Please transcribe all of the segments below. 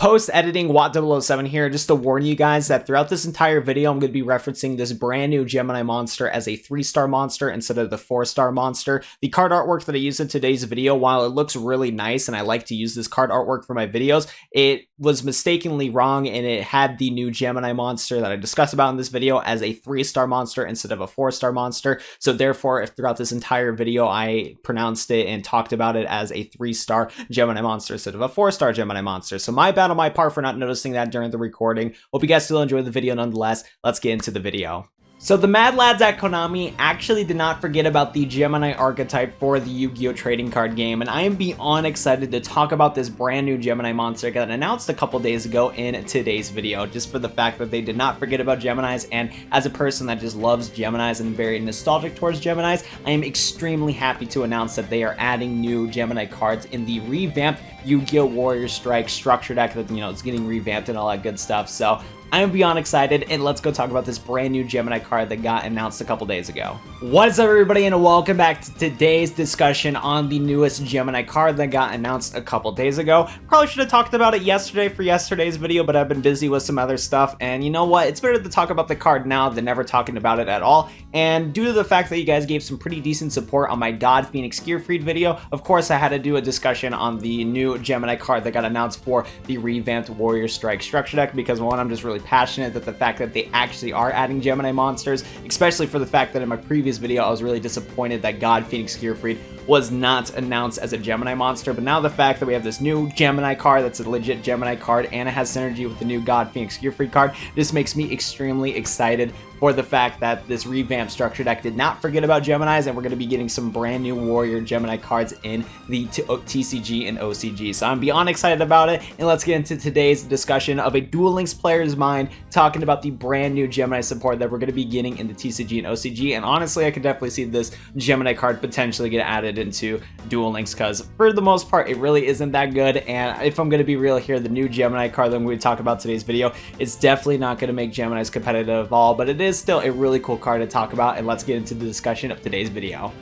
Post-editing Watt007 here, just to warn you guys that throughout this entire video, I'm going to be referencing this brand new Gemini Monster as a 3-star monster instead of the 4-star monster. The card artwork that I used in today's video, while it looks really nice and I like to use this card artwork for my videos, it was mistakenly wrong and it had the new Gemini Monster that I discussed about in this video as a 3-star monster instead of a 4-star monster. So therefore, if throughout this entire video I pronounced it and talked about it as a 3-star Gemini Monster instead of a 4-star Gemini Monster. So my bad on my part for not noticing that during the recording. Hope you guys still enjoyed the video nonetheless. Let's get into the video. So the mad lads at Konami actually did not forget about the Gemini archetype for the Yu-Gi-Oh trading card game, and I am beyond excited to talk about this brand new Gemini monster that got announced a couple days ago in today's video, just for the fact that they did not forget about Geminis. And as a person that just loves Geminis and very nostalgic towards Geminis, I am extremely happy to announce that they are adding new Gemini cards in the revamped Yu-Gi-Oh Warrior Strike structure deck that, you know, it's getting revamped and all that good stuff. So I am beyond excited, and let's go talk about this brand new Gemini card that got announced a couple days ago. What's up, everybody, and welcome back to today's discussion on the newest Gemini card that got announced a couple days ago. Probably should have talked about it yesterday for yesterday's video, but I've been busy with some other stuff, and you know what? It's better to talk about the card now than never talking about it at all. And due to the fact that you guys gave some pretty decent support on my God Phoenix Gearfried video, of course I had to do a discussion on the new Gemini card that got announced for the revamped Warrior Strike structure deck, because one, I'm just really passionate that the fact that they actually are adding Gemini monsters, especially for the fact that in my previous video I was really disappointed that God Phoenix Gearfried was not announced as a Gemini monster. But now the fact that we have this new Gemini card that's a legit Gemini card and it has synergy with the new God Phoenix Gearfried card, this makes me extremely excited for the fact that this revamped structure deck did not forget about Geminis, and we're going to be getting some brand new Warrior Gemini cards in the TCG and OCG. So I'm beyond excited about it, and let's get into today's discussion of a Duel Links player's mind, talking about the brand new Gemini support that we're going to be getting in the TCG and OCG. And honestly, I could definitely see this Gemini card potentially get added into Duel Links, because for the most part, it really isn't that good. And if I'm going to be real here, the new Gemini card that I'm going to talk about today's video is definitely not going to make Geminis competitive at all, but it is still a really cool card to talk about, and let's get into the discussion of today's video.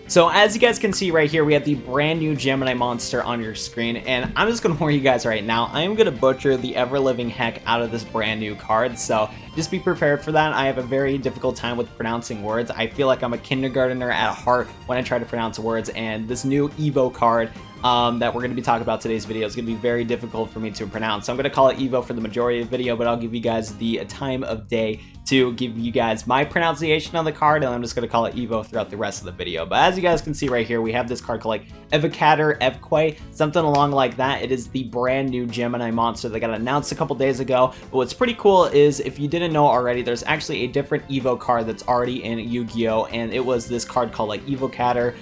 So as you guys can see right here, we have the brand new Gemini monster on your screen, and I'm just going to warn you guys right now, I am going to butcher the ever-living heck out of this brand new card, so just be prepared for that. I have a very difficult time with pronouncing words. I feel like I'm a kindergartner at heart when I try to pronounce words, and this new Evo card that we're going to be talking about today's video is going to be very difficult for me to pronounce. So I'm going to call it Evo for the majority of the video, but I'll give you guys the time of day to give you guys my pronunciation on the card, and I'm just going to call it Evo throughout the rest of the video. But as you guys can see right here, we have this card called like Evocator Eveque, something along like that. It is the brand new Gemini monster that got announced a couple days ago. But what's pretty cool is, if you didn't know already, there's actually a different Evo card that's already in Yu-Gi-Oh, and it was this card called like Evocator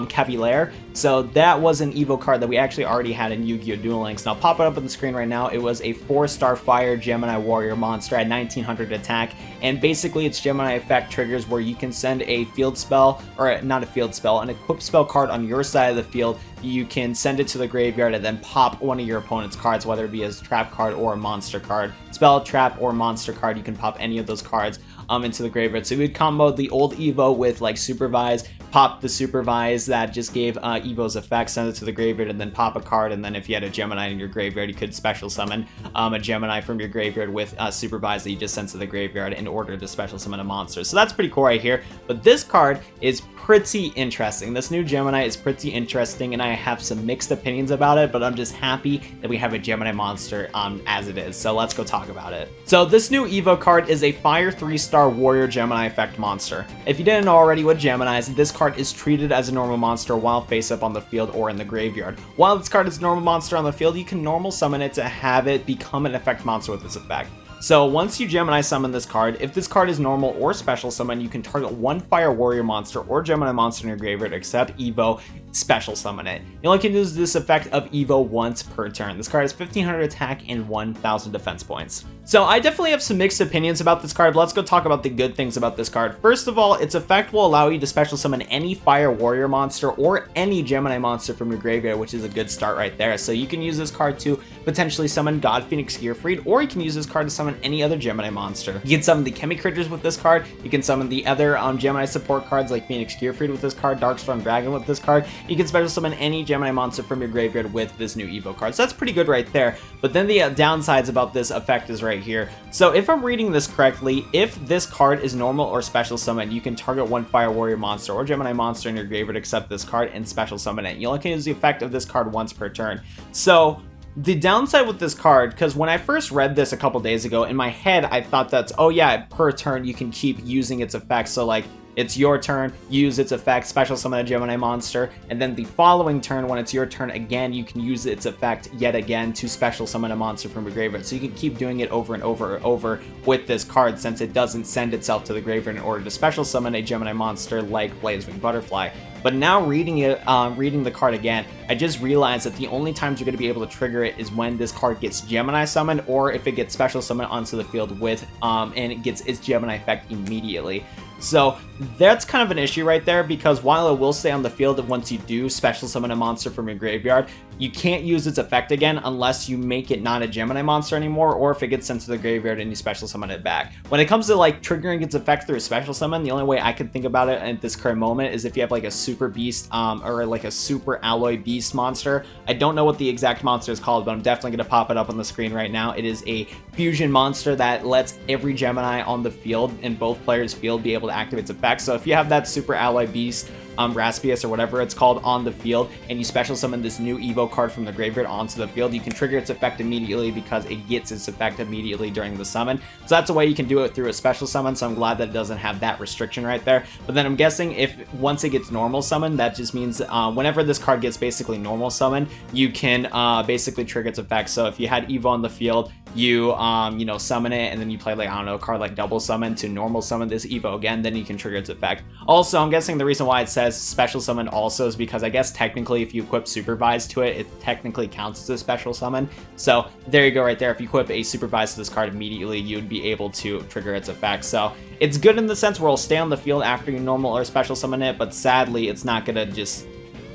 Cavalier. So that was an Evo card that we actually already had in Yu-Gi-Oh! Duel Links. And I'll pop it up on the screen right now. It was a 4-star fire Gemini Warrior monster at 1900 attack, and basically its Gemini effect triggers where you can send a field spell, or not a field spell, an equipped spell card on your side of the field. You can send it to the graveyard and then pop one of your opponent's cards, whether it be a trap card or a monster card. Spell, trap, or monster card, you can pop any of those cards into the graveyard. So we would combo the old Evo with like Supervise, pop the Supervise that just gave Evo's effect, send it to the graveyard, and then pop a card. And then if you had a Gemini in your graveyard, you could special summon a Gemini from your graveyard with Supervise that you just sent to the graveyard in order to special summon a monster. So that's pretty cool right here. But this card is pretty interesting. This new Gemini is pretty interesting, and I have some mixed opinions about it, but I'm just happy that we have a Gemini monster as it is. So let's go talk about it. So this new Evo card is a fire 3-star Warrior Gemini effect monster. If you didn't know already with Geminis, this card is treated as a normal monster while face up on the field or in the graveyard. While this card is a normal monster on the field, you can normal summon it to have it become an effect monster with this effect. So once you Gemini summon this card, if this card is normal or special summon, you can target one fire warrior monster or Gemini monster in your graveyard except Evo, special summon it. You only can use this effect of Evo once per turn. This card has 1500 attack and 1000 defense points. So I definitely have some mixed opinions about this card, but let's go talk about the good things about this card. First of all, its effect will allow you to special summon any fire warrior monster or any Gemini monster from your graveyard, which is a good start right there. So you can use this card to potentially summon God Phoenix Gearfried, or you can use this card to summon any other Gemini monster. You can summon the Chemi Critters with this card. You can summon the other Gemini support cards like Phoenix Gearfried with this card, Darkstorm Dragon with this card, you can special summon any Gemini monster from your graveyard with this new Evo card. So that's pretty good right there. But then the downsides about this effect is right here. So if I'm reading this correctly, if this card is normal or special summon, you can target one Fire Warrior monster or Gemini monster in your graveyard except this card and special summon it. You only can use the effect of this card once per turn. So the downside with this card, because when I first read this a couple days ago, in my head I thought that's, oh yeah, per turn you can keep using its effects. So like, it's your turn, use its effect, special summon a Gemini monster, and then the following turn, when it's your turn again, you can use its effect yet again to special summon a monster from your graveyard. So you can keep doing it over and over and over with this card, since it doesn't send itself to the graveyard in order to special summon a Gemini monster like Blazewing Butterfly. But now reading it, reading the card again, I just realized that the only times you're going to be able to trigger it is when this card gets Gemini summoned, or if it gets special summoned onto the field with, and it gets its Gemini effect immediately. So that's kind of an issue right there, because while it will stay on the field once you do special summon a monster from your graveyard, you can't use its effect again unless you make it not a Gemini monster anymore, or if it gets sent to the graveyard and you special summon it back. When it comes to like triggering its effect through a special summon, the only way I can think about it at this current moment is if you have like a super beast or like a super alloy beast monster. I don't know what the exact monster is called, but I'm definitely going to pop it up on the screen right now. It is a fusion monster that lets every Gemini on the field, in both players' field, be able to activate its effect. So if you have that super alloy beast, Raspius or whatever it's called, on the field, and you special summon this new Evo card from the graveyard onto the field, you can trigger its effect immediately because it gets its effect immediately during the summon. So that's a way you can do it through a special summon, so I'm glad that it doesn't have that restriction right there. But then I'm guessing if once it gets normal summon, that just means whenever this card gets basically normal summon, you can basically trigger its effect. So if you had Evo on the field, you know, summon it, and then you play like, I don't know, a card like double summon to normal summon this Evo again, then you can trigger its effect. Also, I'm guessing the reason why it says special summon also is because I guess technically if you equip supervise to it, it technically counts as a special summon. So there you go right there. If you equip a supervise to this card immediately, you'd be able to trigger its effect. So it's good in the sense where it'll stay on the field after you normal or special summon it, but sadly it's not gonna just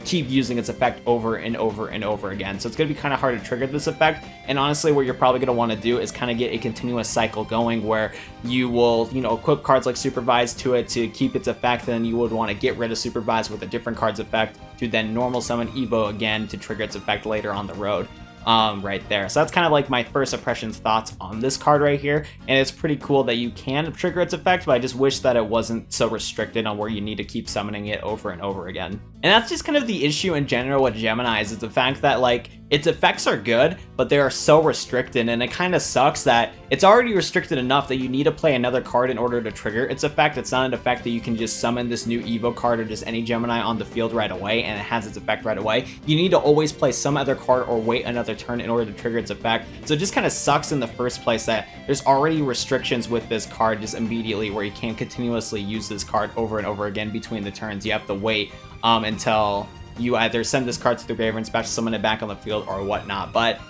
keep using its effect over and over and over again. So it's going to be kind of hard to trigger this effect. And honestly, what you're probably going to want to do is kind of get a continuous cycle going where you will, you know, equip cards like Supervise to it to keep its effect, and then you would want to get rid of Supervise with a different card's effect to then normal summon Evo again to trigger its effect later on the road. Right there. So that's kind of like my first impressions thoughts on this card right here, and it's pretty cool that you can trigger its effect, but I just wish that it wasn't so restricted on where you need to keep summoning it over and over again. And that's just kind of the issue in general with Geminis, is the fact that like its effects are good, but they are so restricted, and it kind of sucks that it's already restricted enough that you need to play another card in order to trigger its effect. It's not an effect that you can just summon this new Evo card or just any Gemini on the field right away and it has its effect right away. You need to always play some other card or wait another turn in order to trigger its effect. So it just kind of sucks in the first place that there's already restrictions with this card just immediately, where you can't continuously use this card over and over again between the turns. You have to wait until you either send this card to the graveyard and special summon it back on the field or whatnot. But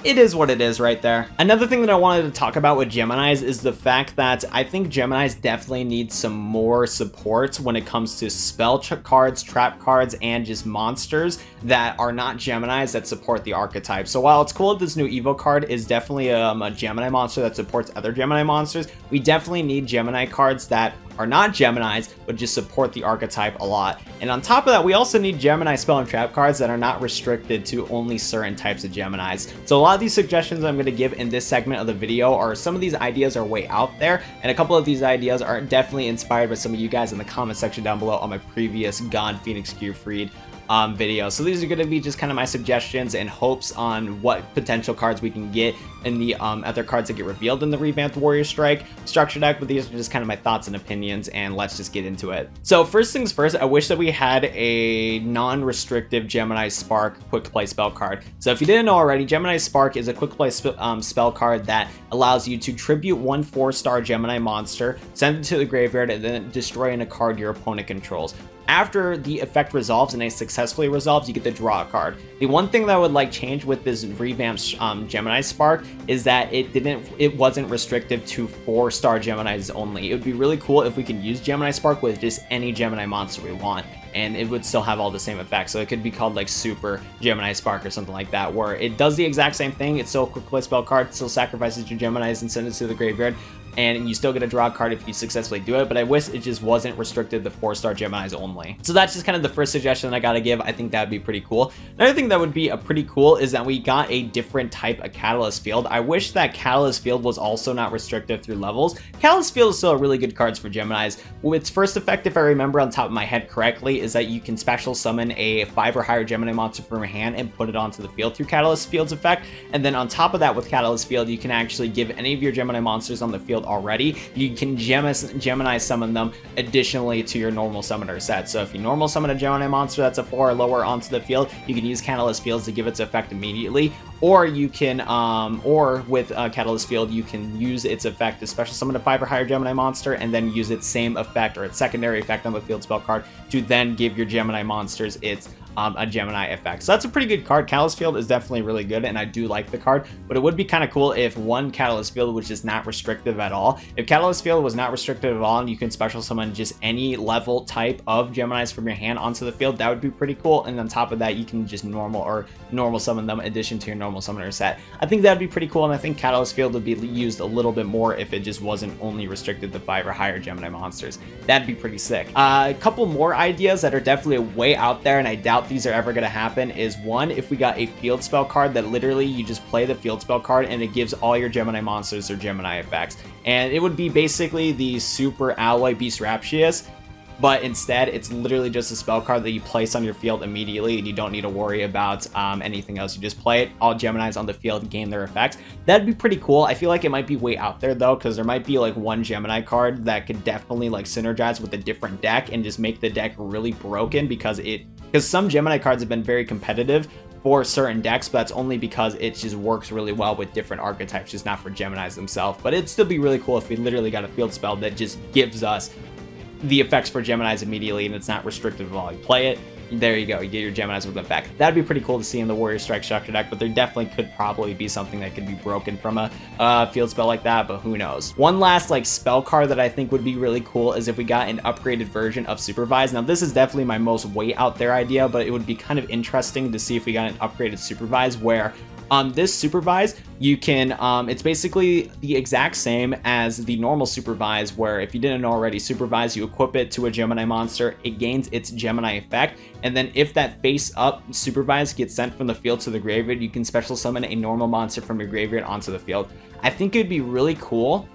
it is what it is right there. Another thing that I wanted to talk about with Geminis is the fact that I think Geminis definitely need some more support when it comes to spell cards, trap cards, and just monsters that are not Geminis that support the archetype. So while it's cool that this new Evo card is definitely a Gemini monster that supports other Gemini monsters, we definitely need Gemini cards that are not Geminis, but just support the archetype a lot. And on top of that, we also need Gemini spell and trap cards that are not restricted to only certain types of Geminis. So a lot of these suggestions I'm going to give in this segment of the video are, some of these ideas are way out there, and a couple of these ideas are definitely inspired by some of you guys in the comment section down below on my previous God Phoenix Q-Freed video. So these are going to be just kind of my suggestions and hopes on what potential cards we can get in the other cards that get revealed in the revamped Warrior Strike structure deck, but these are just kind of my thoughts and opinions, and let's just get into it. So first things first, I wish that we had a non-restrictive Gemini Spark quick play spell card. So if you didn't know already, Gemini Spark is a quick play spell card that allows you to tribute one 4-star Gemini monster, send it to the graveyard, and then destroy a card your opponent controls. After the effect resolves and it successfully resolves, you get to draw a card. The one thing that I would like change with this revamped Gemini Spark is that it wasn't restrictive to 4-star Geminis only. It would be really cool if we could use Gemini Spark with just any Gemini monster we want, and it would still have all the same effects. So it could be called like Super Gemini Spark or something like that, where it does the exact same thing. It's still a quick play spell card, it still sacrifices your Geminis and sends it to the graveyard, and you still get to draw a card if you successfully do it, but I wish it just wasn't restricted to 4-star Geminis only. So that's just kind of the first suggestion I gotta give. I think that'd be pretty cool. Another thing that would be pretty cool is that we got a different type of Catalyst Field. I wish that Catalyst Field was also not restricted through levels. Catalyst Field is still a really good cards for Geminis. Its first effect, if I remember on top of my head correctly, is that you can special summon a 5 or higher Gemini monster from your hand and put it onto the field through Catalyst Field's effect. And then on top of that, with Catalyst Field, you can actually give any of your Gemini monsters on the field already. You can Gemini summon them additionally to your normal summoner set. So if you normal summon a Gemini monster that's a 4 or lower onto the field, you can use Catalyst Fields to give its effect immediately. Or you can, or with Catalyst Field, you can use its effect to special summon a 5 or higher Gemini monster and then use its same effect or its secondary effect on the field spell card to then give your Gemini monsters its a Gemini effect. So that's a pretty good card. Catalyst Field is definitely really good, and I do like the card, but it would be kind of cool if one Catalyst Field was just not restrictive at all. If Catalyst Field was not restrictive at all and you can special summon just any level type of Geminis from your hand onto the field, that would be pretty cool. And on top of that, you can just normal summon them in addition to your normal summoner set. I think that'd be pretty cool, and I think Catalyst Field would be used a little bit more if it just wasn't only restricted to 5 or higher Gemini monsters. That'd be pretty sick. A couple more ideas that are definitely way out there, and I doubt these are ever going to happen, is one, if we got a field spell card that literally you just play the field spell card and it gives all your Gemini monsters their Gemini effects. And it would be basically the Super Alloy Beast Raptius, but instead it's literally just a spell card that you place on your field immediately and you don't need to worry about anything else. You just play it, all Geminis on the field gain their effects. That'd be pretty cool. I feel like it might be way out there though, because there might be like one Gemini card that could definitely like synergize with a different deck and just make the deck really broken, because some Gemini cards have been very competitive for certain decks, but that's only because it just works really well with different archetypes, just not for Geminis themselves. But it'd still be really cool if we literally got a field spell that just gives us the effects for Geminis immediately, and it's not restrictive at all. You play it, there you go, you get your Geminis with them back. That'd be pretty cool to see in the Warrior Strike structure deck, but there definitely could probably be something that could be broken from a field spell like that, but who knows. One last like spell card that I think would be really cool is if we got an upgraded version of Supervise. Now this is definitely my most way out there idea, but it would be kind of interesting to see if we got an upgraded Supervise where this Supervise, you can, it's basically the exact same as the normal Supervise, where if you didn't know already, Supervise, you equip it to a Gemini monster, it gains its Gemini effect, and then if that face up Supervise gets sent from the field to the graveyard, you can special summon a normal monster from your graveyard onto the field. I think it'd be really cool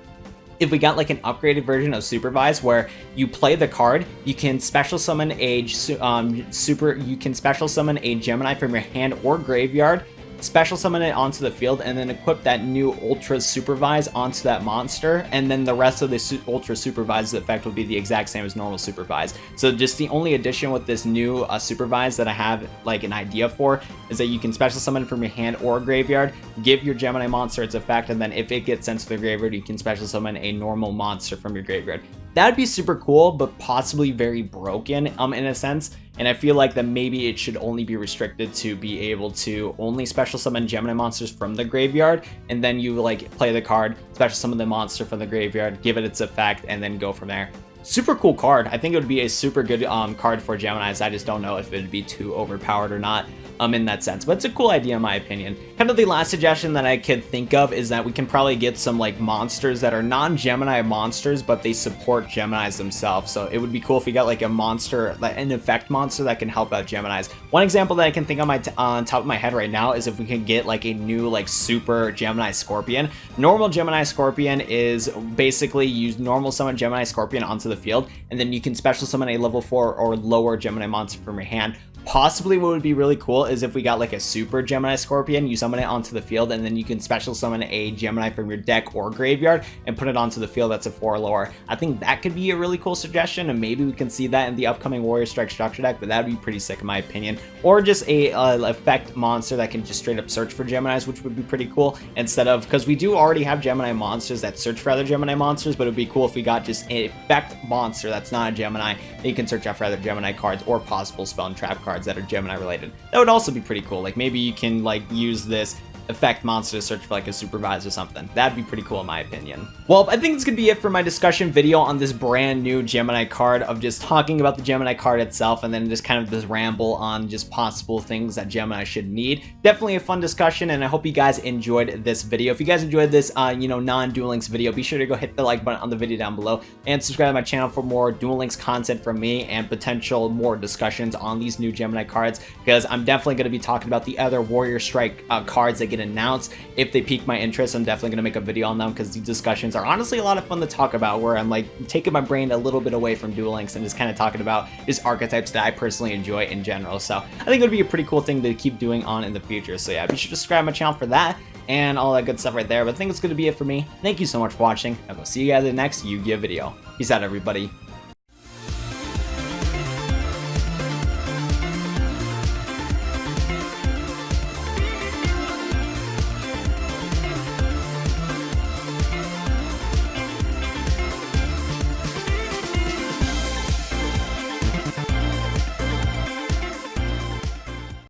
if we got like an upgraded version of Supervise where you play the card, you can special summon a special summon a Gemini from your hand or graveyard, special summon it onto the field, and then equip that new Ultra Supervise onto that monster, and then the rest of the Ultra Supervise effect will be the exact same as normal Supervise. So just the only addition with this new Supervise that I have like an idea for is that you can special summon from your hand or graveyard, give your Gemini monster its effect, and then if it gets sent to the graveyard, you can special summon a normal monster from your graveyard. That'd be super cool, but possibly very broken in a sense. And I feel like that maybe it should only be restricted to be able to only special summon Gemini monsters from the graveyard, and then you like play the card, special summon the monster from the graveyard, give it its effect, and then go from there. Super cool card. I think it would be a super good card for Geminis. I just don't know if it would be too overpowered or not in that sense, but it's a cool idea in my opinion. Kind of the last suggestion that I could think of is that we can probably get some like monsters that are non-Gemini monsters, but they support Geminis themselves. So it would be cool if we got like a monster, like an effect monster that can help out Geminis. One example that I can think on top of my head right now is if we can get like a new like super Gemini Scorpion. Normal Gemini Scorpion is basically use normal summon Gemini Scorpion onto the field, and then you can special summon a level 4 or lower Gemini monster from your hand. Possibly what would be really cool is if we got like a super Gemini Scorpion, you summon it onto the field, and then you can special summon a Gemini from your deck or graveyard and put it onto the field that's a 4 or lower. I think that could be a really cool suggestion, and maybe we can see that in the upcoming Warrior Strike structure deck, but that would be pretty sick in my opinion. Or just a effect monster that can just straight up search for Geminis, which would be pretty cool, instead of, because we do already have Gemini monsters that search for other Gemini monsters, but it would be cool if we got just an effect monster that's not a Gemini that you can search out for other Gemini cards or possible spell and trap cards that are Gemini related. That would also be pretty cool. Like maybe you can like use this effect monster to search for like a supervisor or something. That'd be pretty cool in my opinion. Well, I think it's gonna be it for my discussion video on this brand new Gemini card, of just talking about the Gemini card itself and then just kind of this ramble on just possible things that Gemini should need. Definitely a fun discussion, and I hope you guys enjoyed this video. If you guys enjoyed this non-Duel Links video, be sure to go hit the like button on the video down below and subscribe to my channel for more Duel Links content from me and potential more discussions on these new Gemini cards, because I'm definitely going to be talking about the other Warrior Strike cards that get announced. If they pique my interest, I'm definitely going to make a video on them, because these discussions are honestly a lot of fun to talk about, where I'm like taking my brain a little bit away from Duel Links and just kind of talking about just archetypes that I personally enjoy in general. So I think it would be a pretty cool thing to keep doing on in the future. So yeah, be sure to subscribe to my channel for that and all that good stuff right there. But I think it's going to be it for me. Thank you so much for watching. I will see you guys in the next Yu-Gi-Oh video. Peace out, everybody.